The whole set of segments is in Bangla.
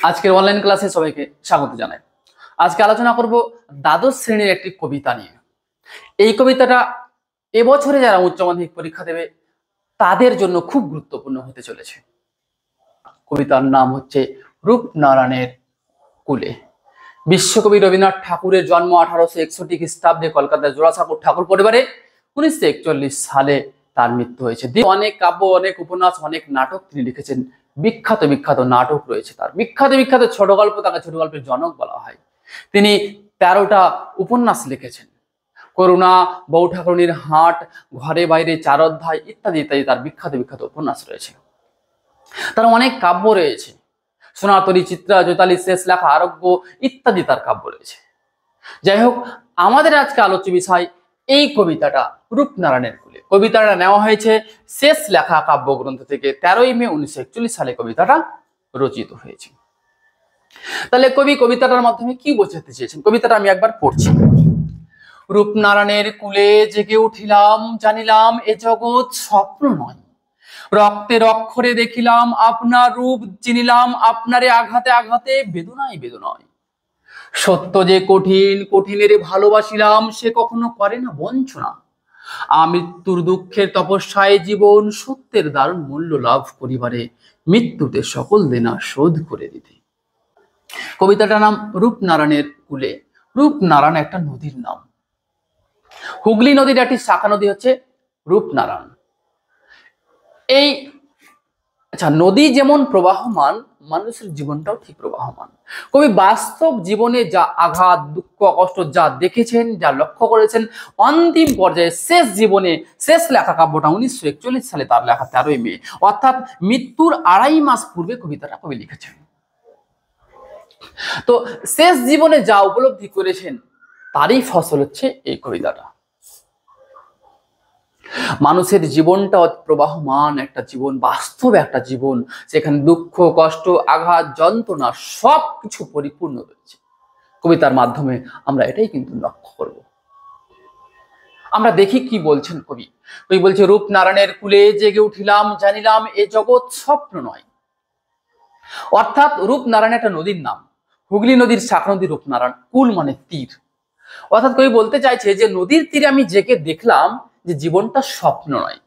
আজকের অনলাইন ক্লাসে সবাইকে স্বাগত জানাই। আজকে আলোচনা করব দ্বাদশ শ্রেণীর একটি কবিতা নিয়ে। এই কবিতাটা এবছরে যারা উচ্চ মাধ্যমিক পরীক্ষা দেবে তাদের জন্য খুব গুরুত্বপূর্ণ হতে চলেছে। কবিতার নাম হচ্ছে রূপনারায়ণের কুলে। বিশ্বকবি রবীন্দ্রনাথ ঠাকুরের জন্ম 1861 খ্রিস্টাব্দে কলকাতার জোড়াসাঁকোর ঠাকুর পরিবারে। 1941 সালে তার মৃত্যু হয়েছে। অনেক কাব্য, অনেক উপন্যাস, অনেক নাটক তিনি লিখেছেন। বিখ্যাত বিখ্যাত নাটক রয়েছে তার, বিখ্যাত বিখ্যাত ছোট গল্প, তাকে ছোট গল্পের জনক বলা হয়। তিনি 13টা উপন্যাস লিখেছেন। করুণা, বউ ঠাকুরনীর হাট, ঘরে বাইরে, চার অধ্যায় ইত্যাদি ইত্যাদি তার বিখ্যাত বিখ্যাত উপন্যাস রয়েছে। তার অনেক কাব্য রয়েছে, সোনাতরী, চিত্রা, জৈতালি, শেষ লেখা, আরোগ্য ইত্যাদি তার কাব্য রয়েছে। যাই হোক, আমাদের আজকে আলোচ্য বিষয় এই কবিতাটা রূপনারায়ণের কুলে। কবিতাটা নেওয়া হয়েছে শেষ লেখা কাব্যগ্রন্থ থেকে। 13ই মে 1941 সালে কবিতাটা রচিত হয়েছে। তাহলে কবি কবিতাটার মাধ্যমে কি বোঝাতে চেয়েছেন, কবিতাটা আমি একবার পড়ছি। রূপনারায়ণের কুলে জেগে উঠিলাম, জানিলাম এ জগৎ স্বপ্ন নয়। রক্তের অক্ষরে দেখিলাম আপনার রূপ, চিনিলাম আপনারে আঘাতে আঘাতে, বেদনায় বেদনায়। সত্য যে কঠিন, কঠিনের ভালোবাসিলাম, সে কখনো করে না বঞ্চনা। আমৃত্যুর দুঃখের তপস্যায় জীবন, সত্যের দারুণ মূল্য লাভ করিবারে, মৃত্যুতে সকল দেনা শোধ করে দিতে। কবিতাটার নাম রূপনারায়ণের কুলে। রূপনারায়ণ একটা নদীর নাম। হুগলি নদীর একটি শাখা নদী হচ্ছে রূপনারায়ণ। এই নদী যেমন প্রবাহমান, মানুষের জীবনটাও ঠিক প্রবাহমান। কবি বাস্তব জীবনে যা আঘাত, দুঃখ, কষ্ট যা দেখেছেন, যা লক্ষ্য করেছেন, অন্তিম পর্যায়ে শেষ জীবনে শেষ লেখা কাব্যটা 1941 সালে তার লেখা 13ই মে, অর্থাৎ মৃত্যুর 2.5 মাস পূর্বে কবিতাটা কবি লিখেছেন। তো শেষ জীবনে যা উপলব্ধি করেছেন তারই ফসল হচ্ছে এই কবিতাটা। মানুষের জীবনটা প্রবাহমান একটা জীবন, বাস্তব একটা জীবন, সেখানে দুঃখ, কষ্ট, আঘাত, যন্ত্রণা সবকিছু পরিপূর্ণ রয়েছে। কবিতার মাধ্যমে আমরা এটাই কিন্তু লক্ষ্য করব। আমরা দেখি কি বলছেন কবি। কবি বলছে, রূপনারায়ণের কুলে জেগে উঠিলাম, জানিলাম এ জগৎ স্বপ্ন নয়। অর্থাৎ রূপনারায়ণ একটা নদীর নাম। হুগলি নদীর শাখা নদী রূপনারায়ণ, কুল মানে তীর। অর্থাৎ কবি বলতে চাইছে যে নদীর তীরে আমি জেগে দেখলাম যে জীবনটা স্বপ্ন নয়।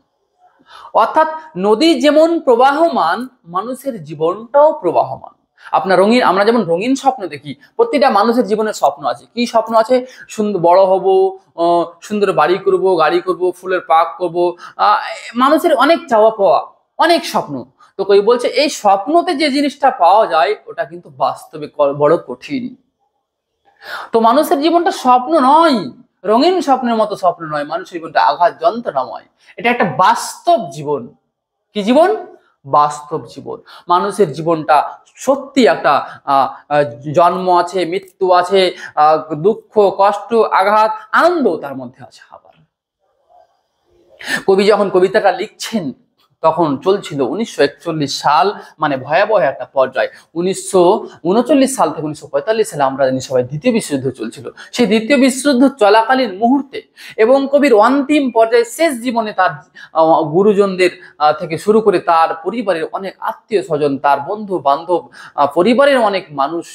অর্থাৎ নদী যেমন প্রবাহমান, মানুষের জীবনটাও প্রবাহমান। আমরা যেমন রঙিন স্বপ্ন দেখি, প্রতিটা মানুষের জীবনে স্বপ্ন আছে। কি স্বপ্ন আছে? সুন্দর বড় হব, সুন্দর বাড়ি করব, গাড়ি করব, ফুলের পাক করব, মানুষের অনেক চাওয়া পাওয়া, অনেক স্বপ্ন। তো কবি বলছে এই স্বপ্নতে যে জিনিসটা পাওয়া যায় ওটা কিন্তু বাস্তবে বড় কঠিন। তো মানুষের জীবনটা স্বপ্ন নয়, রঙিন স্বপ্নের মতো স্বপ্ন নয়। মানুষের জীবনটা আঘাত, যন্ত্রণাময়। এটা একটা বাস্তব জীবন। কি জীবন? বাস্তব জীবন। মানুষের জীবনটা সত্যি একটা জন্ম আছে, মৃত্যু আছে, দুঃখ, কষ্ট, আঘাত, আনন্দ তার মধ্যে আছে। আবার কবি যখন কবিতাটা লিখছেন তখন চলছিল 1941 সাল, মানে ভয়াবহ একটা পর্যায়। 1939 সাল থেকে 1945 সালে আমরা জানি সবাই দ্বিতীয় বিশ্বযুদ্ধ চলছিল। সেই দ্বিতীয় বিশ্বযুদ্ধ চলাকালীন মুহূর্তে এবং কবির অন্তিম পর্যায়ে শেষ জীবনে তার গুরুজনদের থেকে শুরু করে তার পরিবারের অনেক আত্মীয় স্বজন, তার বন্ধু বান্ধব, পরিবারের অনেক মানুষ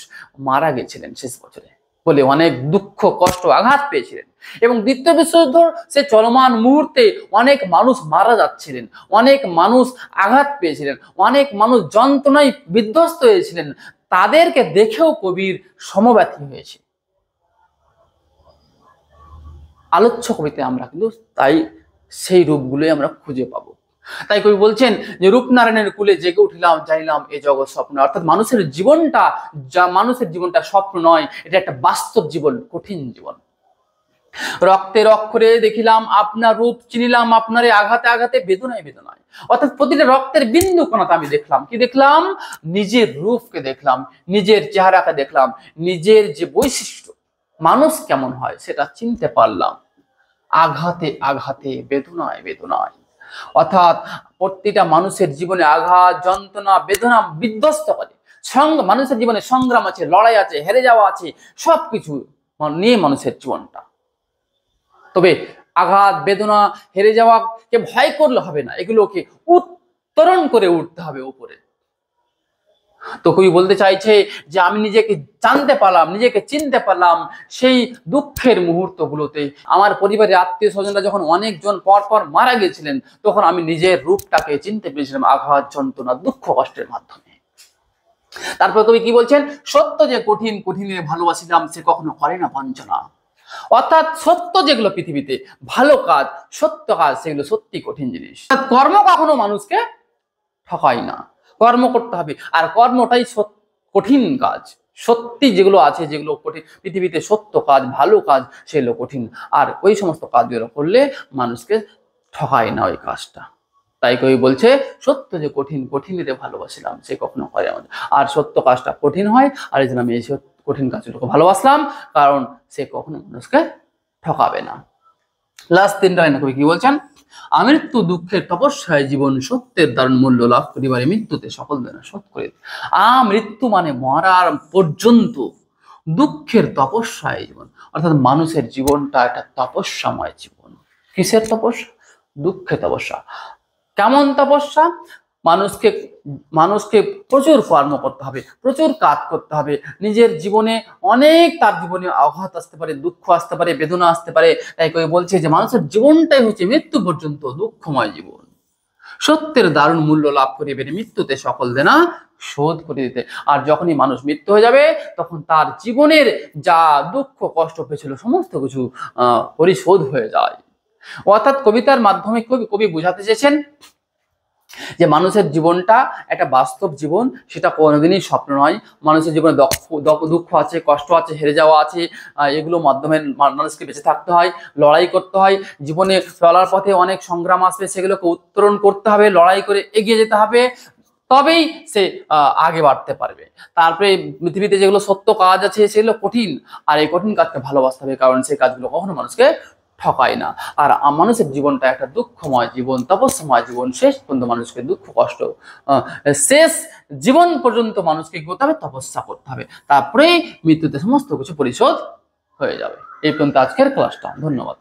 মারা গেছিলেন শেষ বছরে বলে অনেক দুঃখ, কষ্ট, আঘাত পেয়েছিলেন। এবং দ্বিতীয় বিশ্বযুদ্ধ সে চলমান মুহূর্তে অনেক মানুষ মারা যাচ্ছিলেন, অনেক মানুষ আঘাত পেয়েছিলেন, অনেক মানুষ যন্ত্রণায় বিধ্বস্ত হয়েছিলেন। তাদেরকে দেখেও কবির সমব্যথী হয়েছে। আলোচ্য কবিতায় আমরা কিন্তু তাই সেই রূপগুলোই আমরা খুঁজে পাবো। তাই কবি বলছেন যে রূপনারায়ণের কুলে জেগে উঠিলাম, জানিলাম এ জগৎ স্বপ্ন। অর্থাৎ মানুষের জীবনটা স্বপ্ন নয়, এটা একটা বাস্তব জীবন, কঠিন জীবন। রক্তের অক্ষরে দেখিলাম আপনার রূপ, চিনিলাম আপনারে আঘাতে আঘাতে, বেদনায় বেদনায়। অর্থাৎ প্রতিটা রক্তের বিন্দু কণাতে আমি দেখলাম, কি দেখলাম? নিজের রূপকে দেখলাম, নিজের চেহারাকে দেখলাম, নিজের যে বৈশিষ্ট্য, মানুষ কেমন হয় সেটা চিনতে পারলাম। আঘাতে আঘাতে, বেদনায় বেদনায়। অর্থাৎ প্রতিটা মানুষের জীবনে আঘাত, যন্ত্রণা, বেদনা বিধ্বস্ত করে। মানুষের জীবনে সংগ্রাম আছে, লড়াই আছে, হেরে যাওয়া আছে, সবকিছু নিয়ে মানুষের জীবনটা। তবে আঘাত, বেদনা, হেরে যাওয়াকে ভয় করলে হবে না, এগুলোকে উত্তরণ করে উঠতে হবে উপরে। তো কবি বলতে চাইছে যে আমি নিজেকে জানতে পারলাম, নিজেকে চিনতে পারলাম সেই দুঃখের মুহূর্তগুলোতে। আমার পরিবারের আত্মীয় স্বজনরা যখন অনেকজন পর পর মারা গেছিলেন, তখন আমি নিজের রূপটাকে চিনতে পেরেছিলাম আঘাত, যন্ত্রণা, দুঃখ, কষ্টের মাধ্যমে। তারপর কবি কি বলছেন, সত্য যে কঠিন, কঠিনে ভালোবাসিলাম সে কখনো করে না বঞ্চনা। অর্থাৎ সত্য যেগুলো পৃথিবীতে ভালো কাজ, সত্য কাজ, সেগুলো সত্যি কঠিন জিনিস। কর্ম কখনো মানুষকে ঠকায় না, কর্ম করতে হবে, আর কর্মটাই কঠিন কাজ। সত্যি যেগুলো আছে, যেগুলো কঠিন পৃথিবীতে, সত্য কাজ, ভালো কাজ, সেগুলো কঠিন। আর ওই সমস্ত কাজগুলো করলে মানুষকে ঠকায় না ওই কাজটা। তাই কবি বলছে সত্য যে কঠিন, কঠিনেতে ভালোবাসিলাম সে কখনো করে আমাদের। আর সত্য কাজটা কঠিন হয়, আর এই জন্য আমি এই কঠিন কাজগুলোকে ভালোবাসলাম, কারণ সে কখনো মানুষকে ঠকাবে না। লাস্ট 3টা লাইনে কবি কি বলছেন, আমৃত্যু দুঃখের তপস্যায় জীবন সত্যের দারুণ মূল্য লাভ করিবারে মৃত্যুতে সকল দেনা শোধ করে। আমৃত্যু মানে মরার পর্যন্ত দুঃখের তপস্যায় জীবন, অর্থাৎ মানুষের জীবনটা একটা তপস্যাময় জীবন। কিসের তপস্যা? দুঃখের তপস্যা। কেমন তপস্যা? মানুষকে প্রচুর কর্ম করতে হবে, প্রচুর কাজ করতে হবে। নিজের জীবনে অনেক, তার জীবনে আঘাত আসতে পারে, দুঃখ আসতে পারে, বেদনা আসতে পারে। তাই কবি বলছে যে মানুষের জীবনটাই হচ্ছে মৃত্যু পর্যন্ত দুঃখময় জীবন। সত্যের দারুণ মূল্য লাভ করিবে মৃত্যুতে সকল দেনা শোধ করে দিতে। আর যখনই মানুষ মৃত্যু হয়ে যাবে, তখন তার জীবনের যা দুঃখ কষ্ট হয়েছিল সমস্ত কিছু পরিশোধ হয়ে যায়। অর্থাৎ কবিতার মাধ্যমে কবি বোঝাতে চেয়েছেন যে মানুষের জীবনটা একটা বাস্তব জীবন, সেটা কোনোদিনই স্বপ্ন নয়। মানুষের জীবনে দুঃখ আছে, কষ্ট আছে, হেরে যাওয়া আছে, এগুলো মাধ্যমে মানুষকে বেঁচে থাকতে হয়, লড়াই করতে হয়। জীবনে চলার পথে অনেক সংগ্রাম আসবে, সেগুলোকে উত্তরণ করতে হবে, লড়াই করে এগিয়ে যেতে হবে, তবেই সে আগে বাড়তে পারবে। তারপরে পৃথিবীতে যেগুলো সত্য কাজ আছে সেগুলো কঠিন, আর এই কঠিন কাজকে ভালোবাসতে হবে, কারণ সেই কাজগুলো কখনো মানুষকে ঠকায় না। আর মানুষের জীবনটা একটা দুঃখময় জীবন, তপস্যাময় জীবন। শেষ পর্যন্ত মানুষকে দুঃখ কষ্ট, শেষ জীবন পর্যন্ত মানুষকে কি করতে হবে? তপস্যা করতে হবে, তারপরেই মৃত্যুতে সমস্ত কিছু পরিশোধ হয়ে যাবে। এই পর্যন্ত আজকের ক্লাসটা। ধন্যবাদ।